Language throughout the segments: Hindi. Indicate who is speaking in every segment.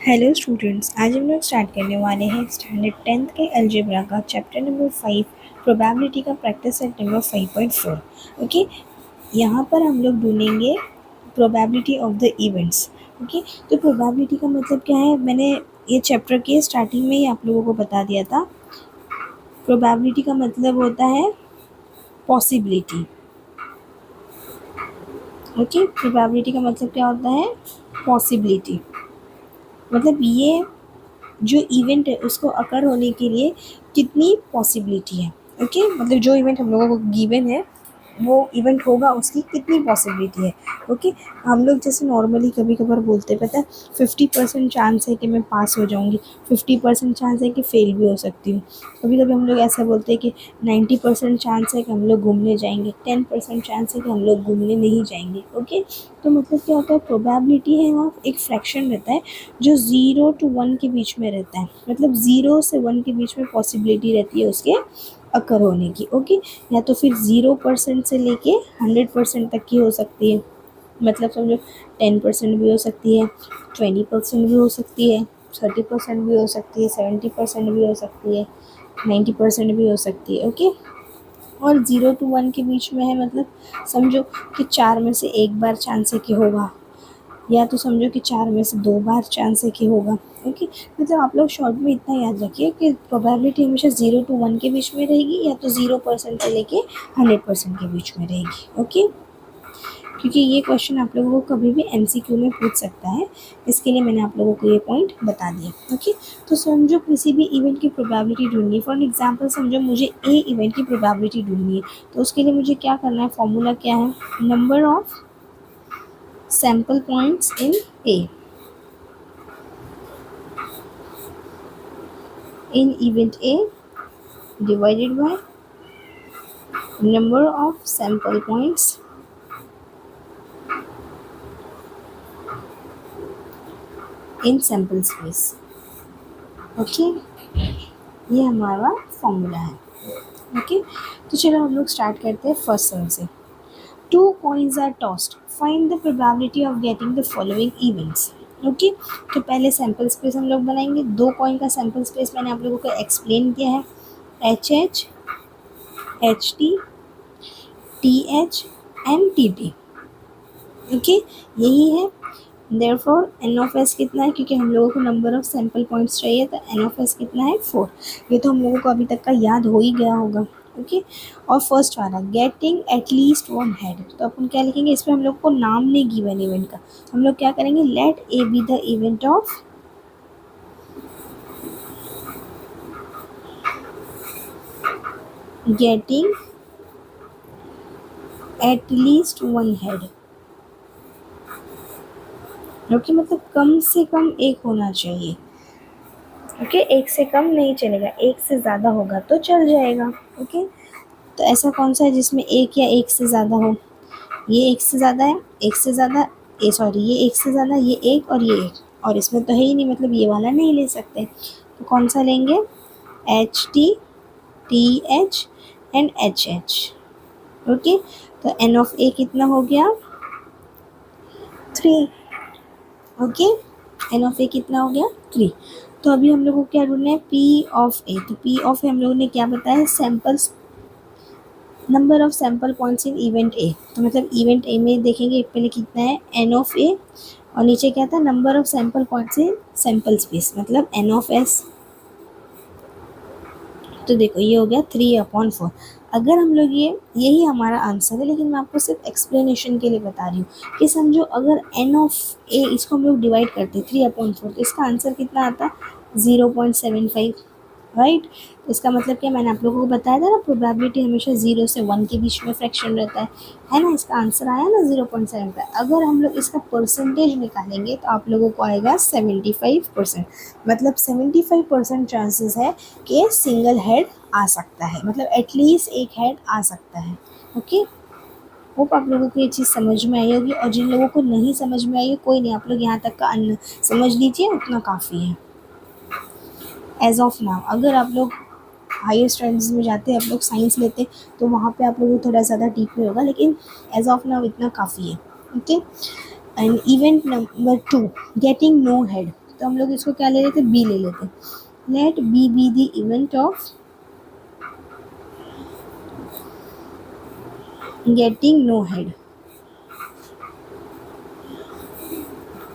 Speaker 1: हेलो स्टूडेंट्स, आज हम लोग स्टार्ट करने वाले हैं स्टैंडर्ड 10th के अलजेब्रा का चैप्टर नंबर 5 प्रोबेबिलिटी का प्रैक्टिस सेट नंबर 5.4। ओके, यहाँ पर हम लोग ढूंढेंगे probability of the events. Okay, तो प्रोबेबिलिटी का मतलब क्या है, मैंने ये चैप्टर के स्टार्टिंग में ही आप लोगों को बता दिया था। प्रोबेबिलिटी का मतलब होता है पॉसिबिलिटी। ओके, प्रोबेबिलिटी का मतलब क्या होता है, पॉसिबिलिटी। मतलब ये जो इवेंट है उसको अकर होने के लिए कितनी पॉसिबिलिटी है। ओके, मतलब जो इवेंट हम लोगों को गिवन है वो इवेंट होगा, उसकी कितनी पॉसिबिलिटी है। ओके, हम लोग जैसे नॉर्मली कभी कभार बोलते हैं, पता है 50% चांस है कि मैं पास हो जाऊंगी, 50% चांस है कि फेल भी हो सकती हूँ। कभी कभी हम लोग ऐसा बोलते हैं कि 90% चांस है कि हम लोग घूमने जाएंगे, 10% चांस है कि हम लोग घूमने नहीं जाएंगे। ओके, तो मतलब क्या होता है, प्रोबेबिलिटी है वहाँ एक फ्रैक्शन रहता है जो 0 to 1 के बीच में रहता है। मतलब 0 से 1 के बीच में पॉसिबिलिटी रहती है उसके अकर होने की। ओके, या तो फिर 0% से लेके 100% तक की हो सकती है। मतलब समझो 10% भी हो सकती है, 20% भी हो सकती है, 30% भी हो सकती है, 70% भी हो सकती है, 90% भी हो सकती है। ओके, और 0 to 1 के बीच में है, मतलब समझो कि 4 में से एक बार चांस है कि होगा, या तो समझो कि 4 में से 2 बार चांस है कि होगा। ओके, मतलब आप लोग शॉर्ट में इतना याद रखिए कि प्रोबेबिलिटी हमेशा 0 to 1 के बीच में रहेगी, या तो 0% से लेके 100% के बीच में रहेगी। ओके, क्योंकि ये क्वेश्चन आप लोगों को कभी भी एमसीक्यू में पूछ सकता है, इसके लिए मैंने आप लोगों को ये पॉइंट बता दिया। ओके, तो समझो किसी भी इवेंट की प्रोबेबिलिटी ढूंढनी है। फॉर एग्जांपल समझो मुझे ए इवेंट की प्रोबेबिलिटी ढूंढनी है, तो उसके लिए मुझे क्या करना है, फॉर्मूला क्या है, number of sample points in A in event A divided by number of sample points in sample space। Okay, ये हमारा फॉर्मूला है। ओके, तो चलो हम लोग स्टार्ट करते हैं फर्स्ट वन से। Two coins are tossed, find the probability of getting the following events. Okay, तो पहले सैम्पल स्पेस हम लोग बनाएंगे। दो कॉइन का सैम्पल स्पेस मैंने आप लोगों को एक्सप्लेन किया है, H H, H T, T H and T T. Okay, यही है। देयरफॉर एन ऑफ एस कितना है, क्योंकि हम लोगों को नंबर ऑफ सैम्पल पॉइंट्स चाहिए, तो एन ऑफ एस कितना है, 4। ये तो हम लोगों को अभी तक का याद हो ही गया होगा। ओके, और फर्स्ट वाला गेटिंग एटलीस्ट 1 हेड, तो अपन क्या लिखेंगे, इसमें हम लोग को नाम नहीं गिवन इवेंट का, हम लोग क्या करेंगे, let A B the event of getting at least 1 head. Okay, मतलब कम से कम एक होना चाहिए। ओके, एक से कम नहीं चलेगा, एक से ज़्यादा होगा तो चल जाएगा। ओके, तो ऐसा कौन सा है जिसमें एक या एक से ज़्यादा हो, ये एक से ज़्यादा है, एक से ज़्यादा, ए सॉरी ये एक से ज़्यादा, ये एक और ये एक, और इसमें तो है ही नहीं, मतलब ये वाला नहीं ले सकते। तो कौन सा लेंगे, H T, T H and H H. Okay, तो एन ऑफ ए कितना हो गया, 3। ओके, एन ऑफ ए कितना हो गया, 3। तो अभी हम लोग को क्या ढूंढना है, पी ऑफ ए। तो पी ऑफ ए हम लोगों ने क्या बताया है, samples, number of sample points in event A. तो मतलब इवेंट ए में देखेंगे पहले कितना है, एन ऑफ ए, और नीचे क्या था, number of sample points in sample space, मतलब एन ऑफ एस। तो देखो ये हो गया 3/4। अगर हम लोग यही हमारा आंसर है, लेकिन मैं आपको सिर्फ एक्सप्लेनेशन के लिए बता रही हूँ कि समझो अगर एन ऑफ ए इसको हम लोग डिवाइड करते 3/4, तो इसका आंसर कितना आता, 0.75। राइट, तो इसका मतलब क्या, मैंने आप लोगों को बताया था ना, प्रोबेबिलिटी हमेशा 0 से 1 के बीच में फ्रैक्शन रहता है ना। इसका आंसर आया ना 0.75। अगर हम लोग इसका परसेंटेज निकालेंगे तो आप लोगों को आएगा 75%। मतलब 75% चांसेस है कि सिंगल हेड आ सकता है, मतलब एटलीस्ट एक हेड आ सकता है। ओके, होप आप लोगों को ये चीज़ समझ में आई होगी, और जिन लोगों को नहीं समझ में आई है कोई नहीं, आप लोग यहाँ तक का अन्न समझ लीजिए, उतना काफ़ी है। एज ऑफ नाउ अगर आप लोग हायर स्टडीज़ में जाते हैं, आप लोग साइंस लेते तो वहाँ पे आप लोगों को थोड़ा ज़्यादा डीप में होगा, लेकिन एज ऑफ नाउ इतना काफ़ी है। Okay, and event number 2 getting no head. तो हम लोग इसको क्या ले लेते, बी ले लेते। Let B B the event of getting no head,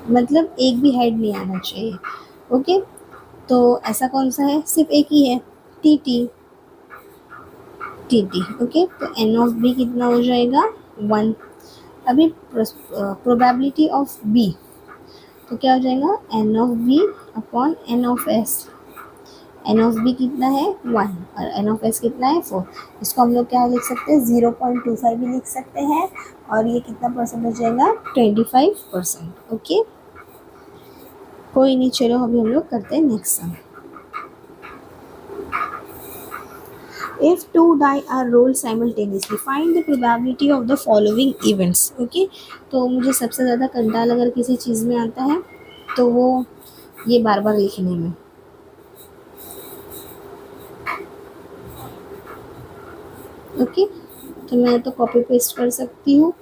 Speaker 1: मतलब एक भी हेड नहीं आना चाहिए। ओके, तो ऐसा कौन सा है, सिर्फ एक ही है, T T, T T. Okay, तो एन ऑफ बी कितना हो जाएगा, 1। अभी प्रोबेबिलिटी ऑफ बी, तो क्या हो जाएगा, N of B upon N of S. N of B कितना है, 1, और एन ऑफ एस कितना है, 4। इसको हम लोग क्या लिख सकते हैं, 0.25 भी लिख सकते हैं, और ये कितना परसेंट हो जाएगा, 25%। ओके, कोई नहीं, चलो अभी हम लोग करते हैं next sum. If two die are rolled simultaneously, find the probability of the following events. Okay, तो मुझे सबसे ज़्यादा कंटाल अगर किसी चीज़ में आता है तो वो ये बार बार लिखने में। ओके, तो मैं तो कॉपी पेस्ट कर सकती हूँ,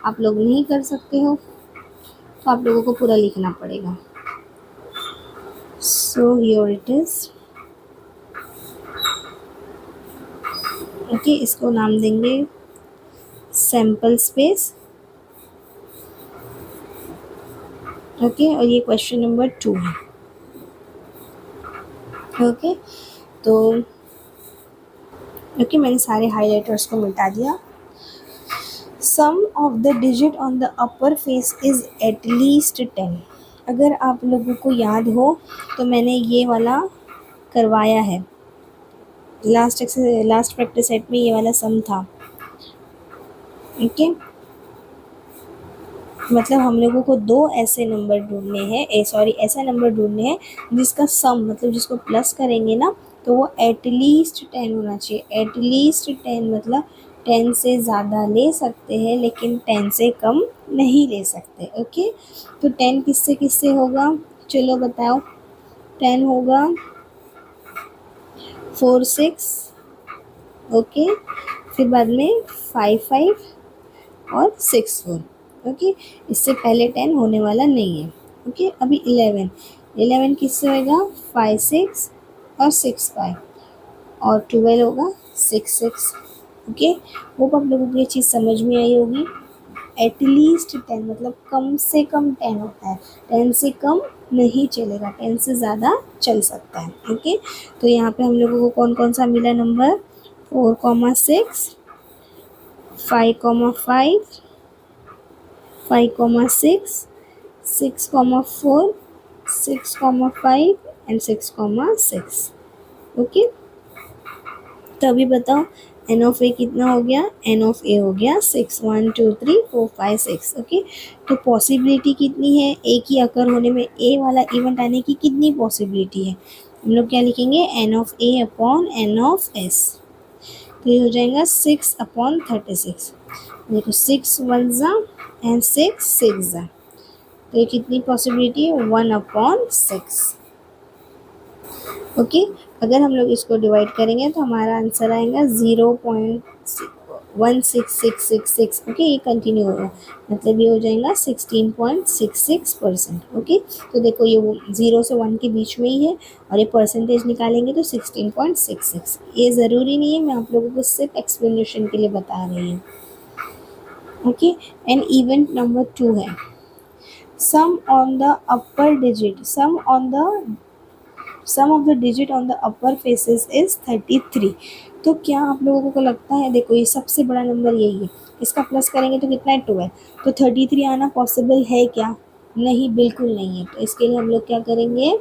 Speaker 1: आप लोग नहीं कर सकते हो, तो आप लोगों को पूरा लिखना पड़ेगा। So here it is. Okay, इसको नाम देंगे सैम्पल स्पेस। ओके, और ये क्वेश्चन नंबर 2 है। ओके, तो ओके, मैंने सारे हाइलाइटर्स को मिटा दिया। Sum of the digit on the upper face is at least 10। अगर आप लोगों को याद हो तो मैंने ये वाला करवाया है, लास्ट प्रैक्टिस सेट में ये वाला सम था। ओके, मतलब हम लोगों को दो ऐसे नंबर ढूंढने हैं, ऐसा नंबर ढूंढने हैं जिसका सम, मतलब जिसको प्लस करेंगे ना तो वो एटलीस्ट 10 होना चाहिए। एटलीस्ट 10 मतलब 10 से ज़्यादा ले सकते हैं लेकिन 10 से कम नहीं ले सकते। ओके, तो 10 किससे किससे होगा, चलो बताओ। 10 होगा 4 6, ओके, फिर बाद में 5 5 और 6 4। ओके, इससे पहले 10 होने वाला नहीं है। ओके, अभी 11 किससे होगा, 5 6 और 6 5, और 12 होगा 6 6। ओके, होप आप लोगों को ये चीज़ समझ में आई होगी। एटलीस्ट 10 मतलब कम से कम 10 होता है, 10 से कम नहीं चलेगा, 10 से ज़्यादा चल सकता है। ओके, तो यहाँ पे हम लोगों को कौन कौन सा मिला नंबर, 4 6, 5 5, 5 6, 6 4, 6 5 एंड 6 6। ओके, तो अभी बताओ एन ऑफ ए कितना हो गया, एन ऑफ ए हो गया 6 1 2 3 4 5 6। ओके, तो पॉसिबिलिटी कितनी है, ए की अकर होने में, ए वाला इवेंट आने की कितनी पॉसिबिलिटी है, हम लोग क्या लिखेंगे, N of A upon N of S. तो ये हो जाएगा 6 अपॉन 36। देखो 6 1 ज़ा एंड 6 6 ज़ा, तो ये कितनी पॉसिबिलिटी है, 1 अपॉन 6। ओके, अगर हम लोग इसको डिवाइड करेंगे तो हमारा आंसर आएगा 0.16666। ओके, ये कंटिन्यू होगा, मतलब ये हो जाएगा 16.66%। ओके, तो देखो ये 0 से 1 के बीच में ही है, और ये परसेंटेज निकालेंगे तो 16.66। ये ज़रूरी नहीं है, मैं आप लोगों को सिर्फ एक्सप्लेनेशन के लिए बता रही हूँ। ओके, एंड इवेंट नंबर 2 है sum on the upper digit, sum of the digit on the upper faces is 33। तो क्या आप लोगों को लगता है, देखो ये सबसे बड़ा नंबर यही है, इसका प्लस करेंगे तो कितना है, 12। तो 33 आना पॉसिबल है क्या, नहीं, बिल्कुल नहीं है। तो इसके लिए हम लोग क्या करेंगे,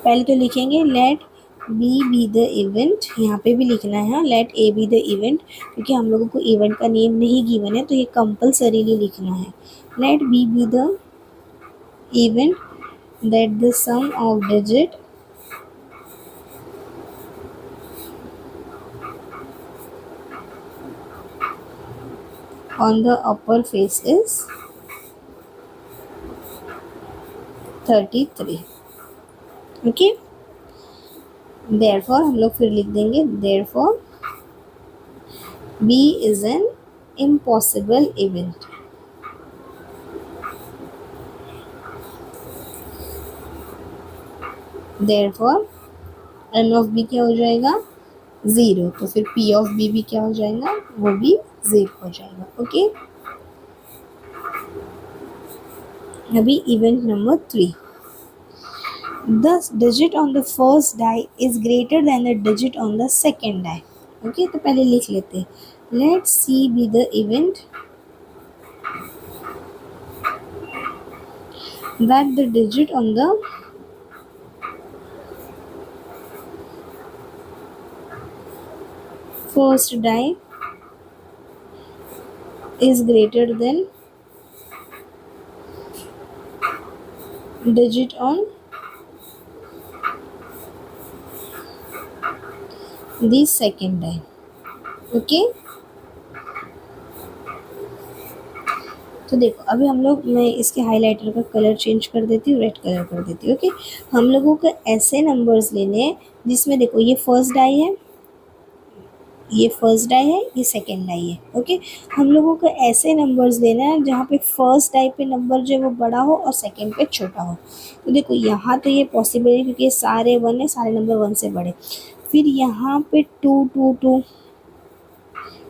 Speaker 1: पहले तो लिखेंगे लेट बी द इवेंट, यहाँ पे भी लिखना है let A B the event, क्योंकि हम लोगों को इवेंट का नेम नहीं गिवन है तो ये कंपल्सरीली लिखना है। Let B the event that the sum of digit on the upper face is 33। Okay, therefore हम लोग फिर लिख देंगे therefore B is an impossible event। Therefore N of B क्या हो जाएगा, 0। तो फिर पी ऑफ बी भी क्या हो जाएगा, वो भी 0 हो जाएगा। ओके, अभी event number 3, the digit on the first die is greater than the digit on the second die। Okay, तो पहले लिख लेते हैं, let's see be the event that the digit on the first die is greater than digit on the second die। Okay, तो देखो अभी हम लोग, मैं इसके हाइलाइटर का कलर चेंज कर देती हूँ, रेड कलर कर देती हूँ। ओके, हम लोगों को ऐसे नंबर्स लेने हैं जिसमें देखो ये फर्स्ट डाई है, ये फर्स्ट डाई है, ये सेकेंड डाई है। ओके, हम लोगों को ऐसे नंबर्स लेना है जहाँ पे फर्स्ट डाई पे नंबर जो है वो बड़ा हो और सेकेंड पे छोटा हो। तो देखो यहाँ तो ये पॉसिबल है क्योंकि ये सारे 1 है, सारे नंबर 1 से बड़े। फिर यहाँ पे 2 2 2,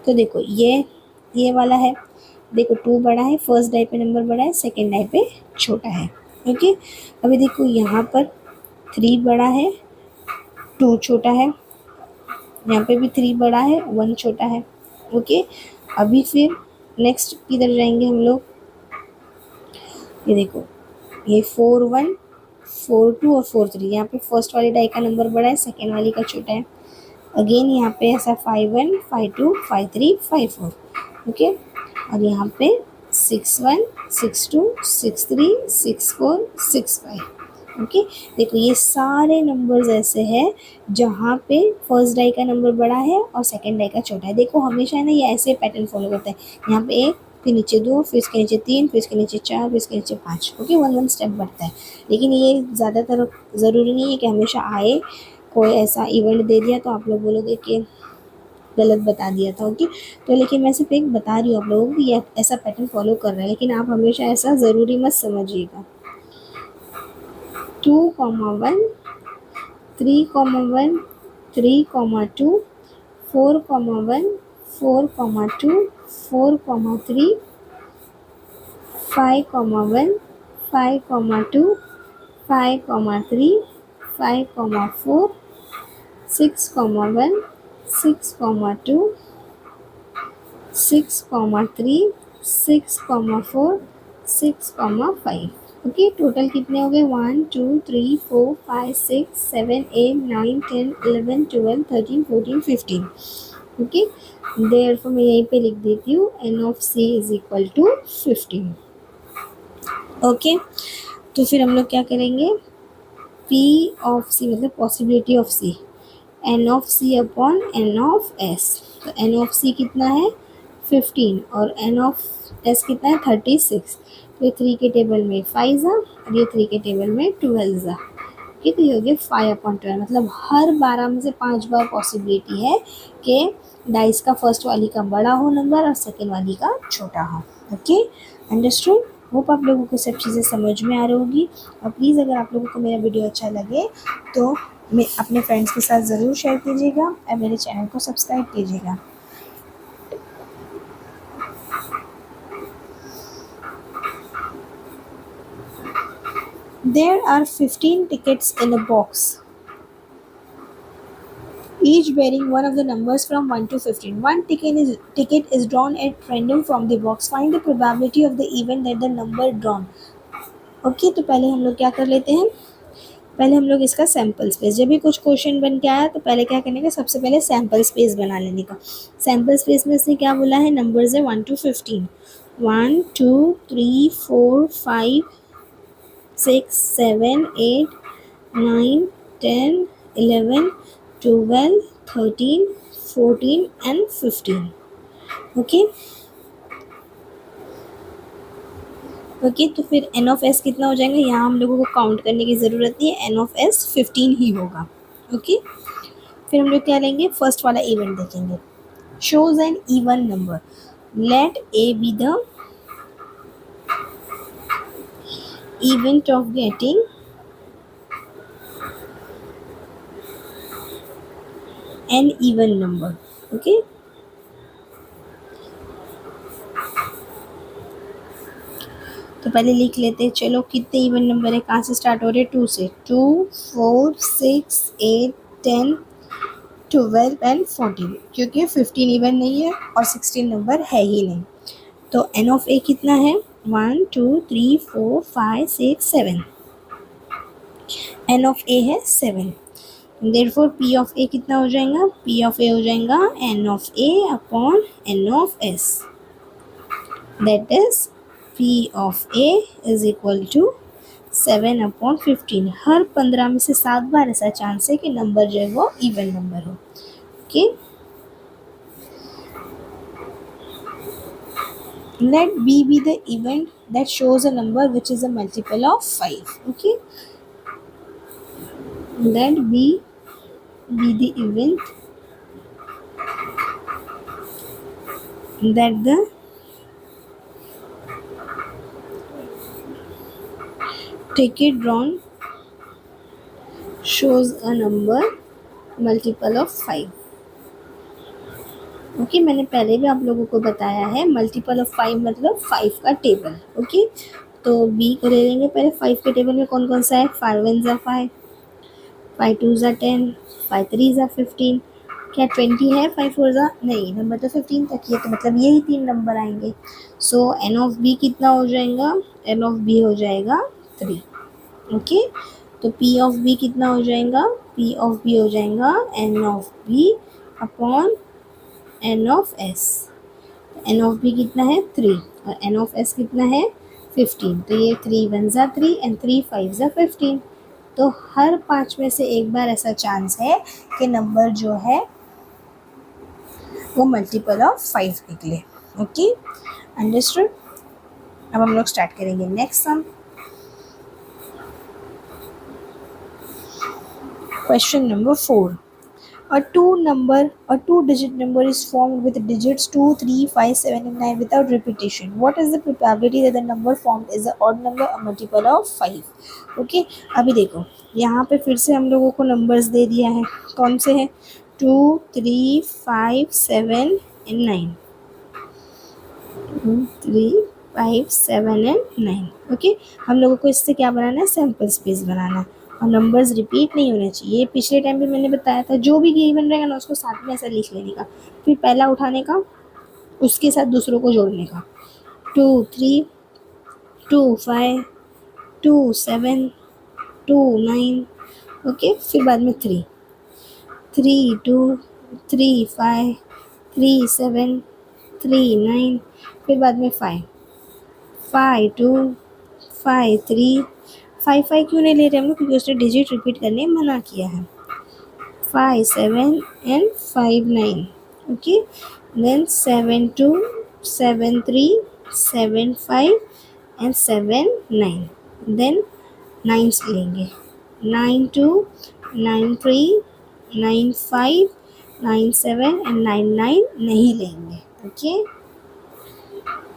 Speaker 1: तो देखो ये वाला है, देखो 2 बड़ा है, फर्स्ट डाई पे नंबर बड़ा है, सेकेंड डाई पे छोटा है। ओके, अभी देखो यहाँ पर 3 बड़ा है, 2 छोटा है, यहाँ पे भी 3 बड़ा है, 1 छोटा है। ओके, अभी फिर नेक्स्ट किधर जाएंगे हम लोग, ये देखो ये 4 1 4 2 और 4 3, यहाँ पे फर्स्ट वाली डाई का नंबर बड़ा है, सेकेंड वाली का छोटा है। अगेन यहाँ पे ऐसा 5 1 5 2 5 3 5 4। ओके, और यहाँ पे 6 1 6 2 6 3 6 4 6 5। ओके, देखो ये सारे नंबर्स ऐसे हैं जहाँ पे फर्स्ट डाई का नंबर बड़ा है और सेकंड डाई का छोटा है। देखो हमेशा है ना, ये ऐसे पैटर्न फॉलो करता है, यहाँ पे 1, फिर नीचे 2, फिर इसके नीचे 3, फिर इसके नीचे 4, फिर इसके नीचे 5। ओके, 1 1 स्टेप बढ़ता है। लेकिन ये ज़्यादातर ज़रूरी नहीं है कि हमेशा आए। कोई ऐसा इवेंट दे दिया तो आप लोग बोलोगे कि गलत बता दिया था। ओके, तो लेकिन मैं सिर्फ एक बता रही हूँ आप लोगों को, ये ऐसा पैटर्न फॉलो कर रहा है, लेकिन आप हमेशा ऐसा ज़रूरी मत समझिएगा। 2 1 3 1 3 2 4 1 4 2 4 3 5 1 5 2 5 3 5 4 6 1 6 2 6 3 6 4 6 5। ओके, टोटल कितने हो गए, 1 2 3 4 5 6 7 8 9 10 11 12 13 14 15। ओके, देयरफॉर मैं यहीं पे लिख देती हूँ n of c is equal to 15। Okay, तो फिर हम लोग क्या करेंगे, p ऑफ c मतलब possibility of c, n of c upon n of s। तो n ऑफ c कितना है 15 और n ऑफ s कितना है 36। तो ये 3 के टेबल में 5 जा और ये 3 के टेबल में 12 जा। कितनी हो गई 5/12, मतलब हर 12 में से 5 बार पॉसिबिलिटी है कि डाइस का फर्स्ट वाली का बड़ा हो नंबर और सेकेंड वाली का छोटा हो। Okay, understood. होप आप लोगों को सब चीज़ें समझ में आ रही होगी। और प्लीज़ अगर आप लोगों को मेरा वीडियो अच्छा लगे तो मैं अपने फ्रेंड्स के साथ ज़रूर शेयर कीजिएगा और मेरे चैनल को सब्सक्राइब कीजिएगा। There are 15 tickets in a box, each bearing one of the numbers from 1 to 15. One ticket is drawn at random from the box. Find the probability of the event that the number drawn. Okay, तो पहले हम लोग क्या कर लेते हैं, पहले हम लोग इसका सैम्पल स्पेस, जब भी कुछ क्वेश्चन बन के आया तो पहले क्या करने का, सबसे पहले सैम्पल स्पेस बना लेने का। सैम्पल स्पेस में इसने क्या बोला है, नंबर्स है 1 to 15, 1 2 3 4 5 6 7 8 9 10 11 12 13 14 and 15। ओके, ओके, तो फिर एन ऑफ एस कितना हो जाएगा, यहाँ हम लोगों को काउंट करने की ज़रूरत नहीं है, एन ऑफ एस 15 ही होगा। ओके, फिर हम लोग क्या लेंगे, फर्स्ट वाला इवेंट देखेंगे, shows an even number, let A B the event of getting an even number. Okay, तो पहले लिख लेते हैं। चलो कितने इवन नंबर है, कहाँ से स्टार्ट हो रहे हैं, 2 से। 2, 4, 6, 8, 10, 12 एंड 14, क्योंकि 15 इवन नहीं है और 16 नंबर है ही नहीं। तो एन ऑफ ए कितना है, 1, 2, 3, 4, 5, 6, 7। एन ऑफ ए है 7। देयरफॉर पी ऑफ ए कितना हो जाएगा, पी ऑफ ए हो जाएगा N of A upon N of S, that is P of A is equal to 7 upon 15। हर 15 में से 7 बार ऐसा चांस है कि नंबर जो है वो इवन नंबर हो। Okay, let b be the event that shows a number which is a multiple of 5. Okay, let b be the event that the ticket drawn shows a number multiple of 5. Okay, मैंने पहले भी आप लोगों को बताया है मल्टीपल ऑफ 5 मतलब 5 का टेबल। ओके, तो बी को ले लेंगे पहले। 5 के टेबल में कौन कौन सा है, 5 1 ज़ा 5, 5 2 ज़ा 10, 5 3 ज़ा 15। क्या 20 है, 5 4 ज़ा नहीं, नंबर तो 15 तक ही है, तो मतलब यही 3 नंबर आएंगे। सो एन ऑफ बी कितना हो जाएगा, एन ऑफ बी हो जाएगा 3। ओके, तो पी ऑफ बी कितना हो जाएगा, पी ऑफ बी हो जाएगा N of B upon N of S. N of B कितना है 3 और एन ऑफ एस कितना है 15। तो ये 3 1 ज़ा 3 एंड 3 5 ज़ा 15। तो हर 5 में से एक बार ऐसा चांस है कि नंबर जो है वो मल्टीपल ऑफ 5 निकले। Okay, understood. अब हम लोग स्टार्ट करेंगे next sum. Question number 4। A two-digit number is formed with digits 2, 3, 5, 7 and 9 without repetition. What is the probability that the number formed is an odd number, a multiple of 5? Okay, अभी देखो यहाँ पे फिर से हम लोगों को नंबर्स दे दिया है। कौन से हैं, 2, 3, 5, 7 and 9। 2, 3, 5, 7 and 9। ओके, हम लोगों को इससे क्या बनाना है, सैम्पल स्पेस बनाना है और नंबर्स रिपीट नहीं होने चाहिए। पिछले टाइम भी मैंने बताया था, जो भी गिवन रहेगा ना उसको साथ में ऐसा लिख लेने का, फिर पहला उठाने का, उसके साथ दूसरों को जोड़ने का। 2 3, 2 5, 2 7, 2 9। ओके, फिर बाद में 3 3 2, 3 5, 3 7, 3 9। फिर बाद में 5 5 2, 5 3। 5 5 क्यों नहीं ले रहे हम लोग, क्योंकि उसने डिजिट रिपीट करने मना किया है। 5 7 and 5 9। Okay, then 7 2, 7 3, 7 5 and 7 9। Then 9 लेंगे, 9 2, 9 3, 9 5, 9 7 एंड 9 9 नहीं लेंगे। ओके,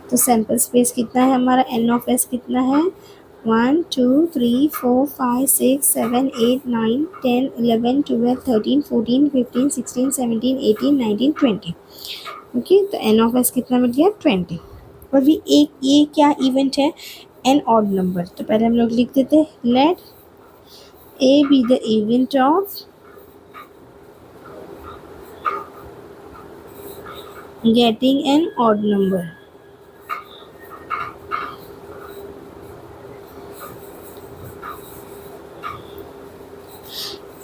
Speaker 1: तो सैम्पल स्पेस कितना है हमारा, एन ऑफ एस कितना है, 1 2 3 4 5 6 7 8 9 10 11 12 13 14 15 16 17 18 19 20। ओके, तो एन ऑफ एस कितना मिल गया, 20। और भी एक ये क्या इवेंट है, एन ऑड नंबर। तो पहले हम लोग लिख देते, let A B the event of getting an odd number.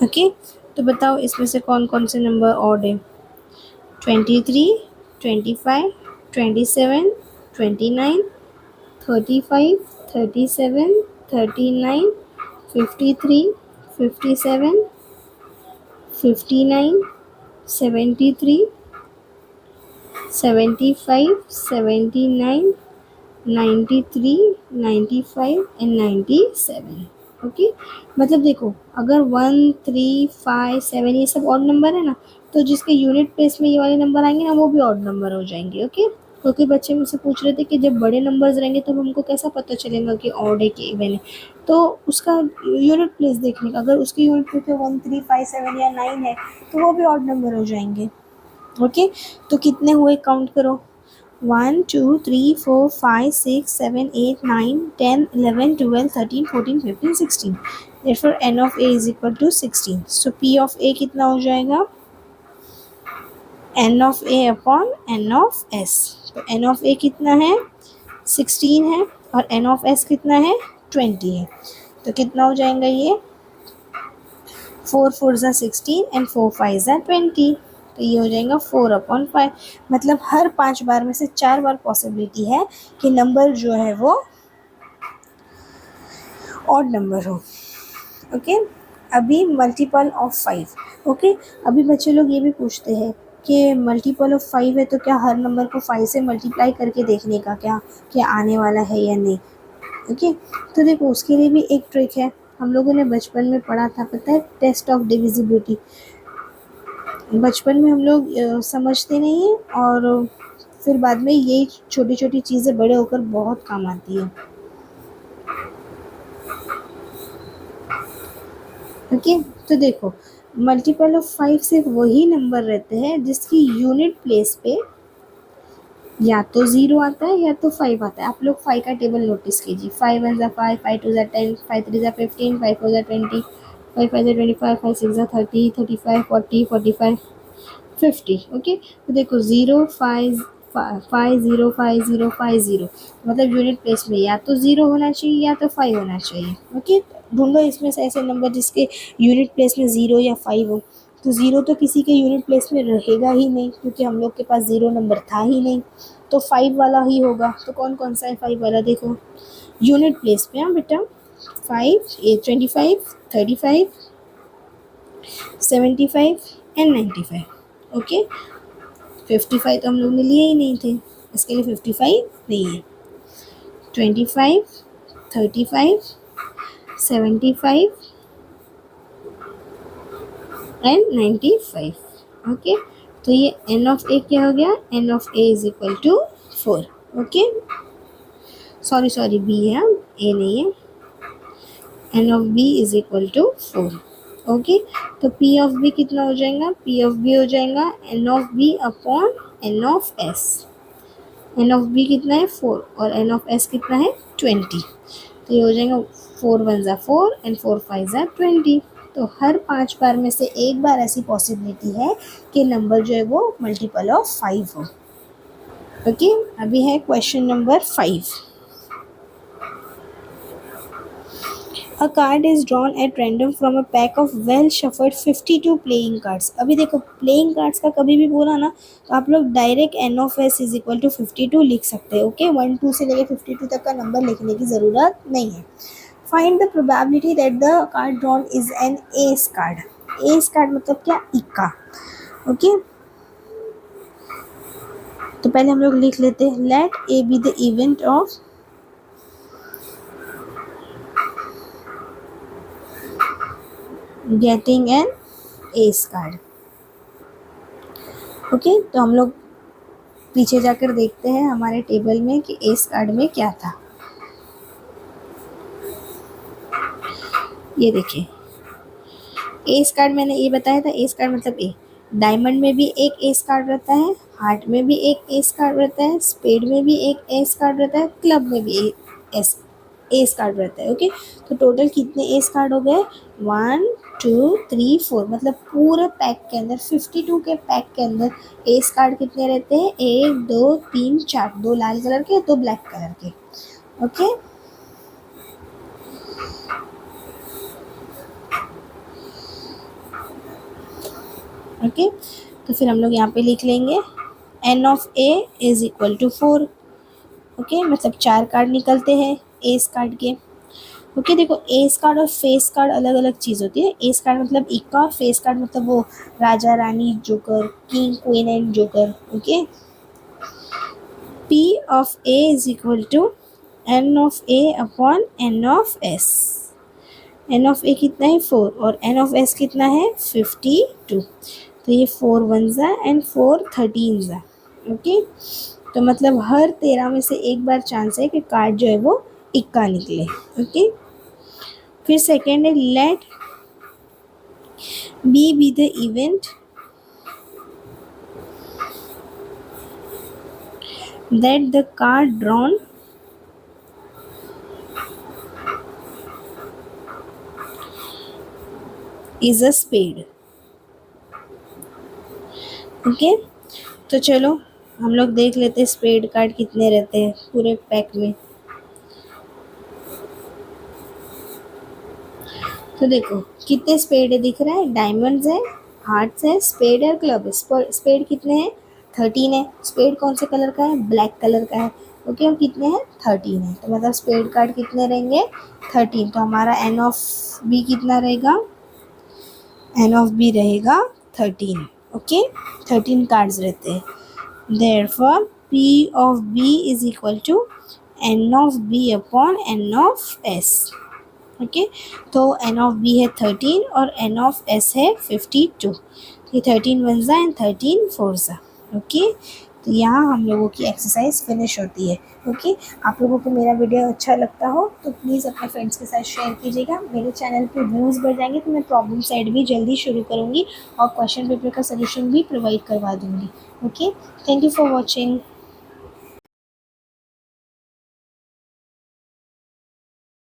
Speaker 1: Okay, तो बताओ इसमें से कौन कौन से नंबर ऑड है, 23, 25, 27, 29, 35, 37, 39, 53, 57, 59, 73, 75, 79, 93, 95 एंड 97। ओके, मतलब देखो अगर 1 3 5 7 ये सब ऑड नंबर है ना, तो जिसके यूनिट प्लेस में ये वाले नंबर आएंगे ना वो भी ऑड नंबर हो जाएंगे। ओके, क्योंकि बच्चे मुझसे पूछ रहे थे कि जब बड़े नंबर्स रहेंगे तब हमको कैसा पता चलेगा कि ऑड है कि इवन है, तो उसका यूनिट प्लेस देखने का, अगर उसकी यूनिट प्लेस 1 3 5 7 या 9 है तो वो भी ऑड नंबर हो जाएंगे। ओके, तो कितने हुए काउंट करो, 1 2 3 4 5 6 7 8 9 10 11 12 13 14 15 16, therefore n of a is equal to 16, so p of a कितना हो जाएगा, n of a upon n of s, तो n of a कितना है 16 है और n of s कितना है 20 है, तो कितना हो जाएगा ये 4 4 ज़ा 16 एंड 4 5 ज़ा 20, तो ये हो जाएगा 4/5, मतलब हर 5 बार में से 4 बार पॉसिबिलिटी है कि नंबर जो है वो ऑड नंबर हो। ओके, अभी मल्टीपल ऑफ 5। ओके, अभी बच्चे लोग ये भी पूछते हैं कि मल्टीपल ऑफ 5 है तो क्या हर नंबर को 5 से मल्टीप्लाई करके देखने का क्या आने वाला है या नहीं। ओके, तो देखो उसके लिए भी एक ट्रिक है, हम लोगों ने बचपन में पढ़ा था, पता है, टेस्ट ऑफ डिविजिबिलिटी। बचपन में हम लोग समझते नहीं हैं और फिर बाद में ये छोटी छोटी चीज़ें बड़े होकर बहुत काम आती है। ओके, तो देखो मल्टीपल ऑफ 5 सिर्फ वही नंबर रहते हैं जिसकी यूनिट प्लेस पे या तो 0 आता है या तो 5 आता है। आप लोग 5 का टेबल नोटिस कीजिए, 5 1 ज़ा 5, 5 2 ज़ा 10, 5 3 ज़ा 15, 5 4 ज़ा 20, 5 5 ज़ा 25, 5 6 ज़ा 30, 35, 40, 45, 50। ओके, तो देखो 0 5 5 0 5 0 5 0, मतलब यूनिट प्लेस में या तो 0 होना चाहिए या तो 5 होना चाहिए। ओके, ढूंढो इसमें से ऐसे नंबर जिसके यूनिट प्लेस में 0 या 5 हो, तो 0 तो किसी के यूनिट प्लेस में रहेगा ही नहीं क्योंकि हम लोग के पास 0 नंबर था ही नहीं, तो 5 वाला ही होगा। तो कौन कौन सा है 5 वाला, देखो यूनिट प्लेस पे, हाँ बेटा, 5 25 35 75 एंड 95। ओके, 55 तो हम लोग ने लिए ही नहीं थे, इसके लिए 55 नहीं है। 25 35 75 एंड 95। ओके, तो ये n ऑफ a क्या हो गया, n of a is equal to 4। Okay, sorry b है, a नहीं है, n of b is equal to 4। Okay, तो p ऑफ b कितना हो जाएगा, p ऑफ b हो जाएगा n of b upon n of s। n of b कितना है 4 और n ऑफ s कितना है 20, तो ये हो जाएगा 4 1 ज़ा 4 एंड 4 5 ज़ा 20। तो हर 5 बार में से एक बार ऐसी पॉसिबिलिटी है कि नंबर जो है वो मल्टीपल ऑफ 5 हो। ओके, अभी है question number 5। A card is drawn at random from a pack of well shuffled 52 playing cards. अभी देखो प्लेइंग कार्ड्स का कभी भी बोला ना तो आप लोग direct n of s is equal to 52 लिख सकते हैं। ओके, 1 2 से लेके 52 तक का नंबर लिखने की ज़रूरत नहीं है। Find the probability that the card drawn is an ace card. S card मतलब क्या, इक्का। ओके, तो पहले हम लोग लिख लेते हैं, let A B the event of getting an ace card. Okay, तो हम लोग पीछे जाकर देखते हैं हमारे टेबल में कि एस कार्ड में क्या था। ये देखिए एस कार्ड, मैंने ये बताया था एस कार्ड मतलब ए। डायमंड में भी एक एस कार्ड रहता है, हार्ट में भी एक एस कार्ड रहता है, स्पेड में भी एक एस कार्ड रहता है, क्लब में भी एक एस कार्ड रहता है। ओके, तो टोटल कितने एस कार्ड हो गए, 1 2 3 4, मतलब पूरे पैक के अंदर 52 के पैक के अंदर एस कार्ड कितने रहते हैं, 1 2 3 4, 2 लाल कलर के 2 ब्लैक कलर के। ओके, ओके, तो फिर हम लोग यहाँ पे लिख लेंगे n of a is equal to 4। Okay, मतलब 4 कार्ड निकलते हैं एस कार्ड के। ओके, देखो एस कार्ड और फेस कार्ड अलग अलग चीज़ होती है। एस कार्ड मतलब इक्का और फेस कार्ड मतलब वो राजा रानी joker, king queen and joker. Okay, p of a is equal to n of a upon n of s। n of a कितना है 4 और n ऑफ s कितना है 52, तो ये 4 1 ज़ा एंड 4 13 ज़ा। ओके, तो मतलब हर 13 में से एक बार चांस है कि कार्ड जो है वो इक्का निकले। ओके, फिर सेकेंड है let B the event that the card drawn is a spade. Okay, तो चलो हम लोग देख लेते हैं स्पेड कार्ड कितने रहते हैं पूरे पैक में। तो देखो कितने स्पेड है दिख रहा है, डायमंड्स है, हार्ट्स है, स्पेड है, क्लब है। स्पेड कितने हैं, 13 है। स्पेड कौन से कलर का है, ब्लैक कलर का है। ओके, और कितने हैं, 13 है। तो मतलब स्पेड कार्ड कितने रहेंगे, 13। तो हमारा एन ऑफ बी कितना रहेगा, एन ऑफ बी रहेगा 13। ओके, 13 कार्ड्स रहते हैं। Therefore, P of B is equal to N of B upon N of S। Okay, तो N of B है 13 और N of S है 52। ये 13 वन ज़ा एंड 13 फोर ज़ा। ओके, तो यहाँ हम लोगों की एक्सरसाइज फिनिश होती है। ओके, आप लोगों को मेरा वीडियो अच्छा लगता हो तो प्लीज़ अपने फ्रेंड्स के साथ शेयर कीजिएगा। मेरे चैनल पे व्यूज़ बढ़ जाएंगे तो मैं प्रॉब्लम साइड भी जल्दी शुरू करूँगी और क्वेश्चन पेपर का सोल्यूशन भी प्रोवाइड करवा दूँगी। Okay, thank you for watching.